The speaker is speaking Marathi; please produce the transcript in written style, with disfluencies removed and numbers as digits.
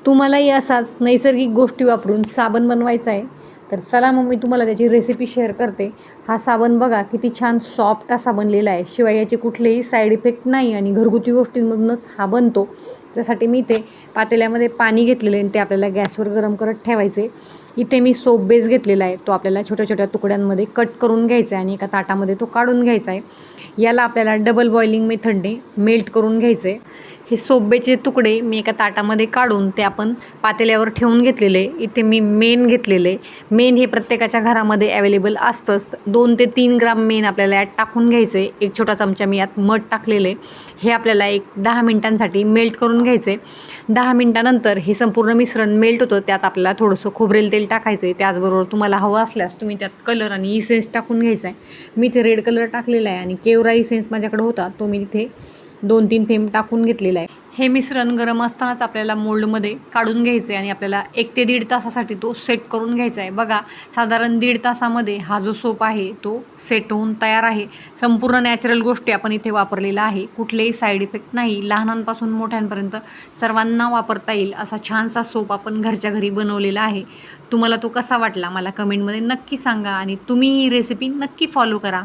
तुम्हालाही असाच नैसर्गिक गोष्टी वापरून साबण बनवायचा आहे तर चला मग मी तुम्हाला त्याची रेसिपी शेअर करते. हा साबण बघा किती छान सॉफ्ट असा बनलेला आहे, शिवाय याचे कुठलेही साईड इफेक्ट नाही आणि घरगुती गोष्टींमधूनच हा बनतो. त्यासाठी मी इथे पातेल्यामध्ये पाणी घेतलेलं आहे आणि ते आपल्याला गॅसवर गरम करत ठेवायचे. इथे मी सोप बेस घेतलेला आहे, तो आपल्याला छोट्या छोट्या तुकड्यांमध्ये कट करून घ्यायचा आहे आणि एका ताटामध्ये तो काढून घ्यायचा आहे. याला आपल्याला डबल बॉइलिंग मेथडने मेल्ट करून घ्यायचं आहे. हे सोब्याचे तुकडे मी एका ताटामध्ये काढून ते आपण पातेल्यावर ठेवून घेतलेले. इथे मी मेण घेतलेले. मेण हे प्रत्येकाच्या घरामध्ये अवेलेबल असतंच. 2 ते 3 ग्राम मेण आपल्याला यात टाकून घ्यायचं आहे. एक छोटा चमचा मी यात मध टाकलेले. हे आपल्याला एक 10 मिनिटांसाठी मेल्ट करून घ्यायचे. 10 मिनिटानंतर हे संपूर्ण मिश्रण मेल्ट होतं. त्यात आपल्याला थोडंसं खोबरेल तेल टाकायचं आहे. त्याचबरोबर तुम्हाला हवं असल्यास तुम्ही त्यात कलर आणि इसेन्स टाकून घ्यायचा आहे. मी इथे रेड कलर टाकलेला आहे आणि केवरा इसेन्स माझ्याकडे होता, तो मी तिथे 2-3 थेंब टाकून घेतलेला आहे. हे मिश्रण गरम असतानाच आपल्याला मोल्डमध्ये काढून घ्यायचं आहे आणि आपल्याला 1 ते 1.5 तासासाठी तो सेट करून घ्यायचा आहे. बघा साधारण 1.5 तासामध्ये हा जो सोप आहे तो सेट होऊन तयार आहे. संपूर्ण नॅचरल गोष्टी आपण इथे वापरलेला आहे. कुठलेही साईड इफेक्ट नाही. लहानांपासून मोठ्यांपर्यंत सर्वांना वापरता येईल असा छानसा सोप आपण घरच्या घरी बनवलेला आहे. तुम्हाला तो कसा वाटला मला कमेंटमध्ये नक्की सांगा आणि तुम्ही ही रेसिपी नक्की फॉलो करा.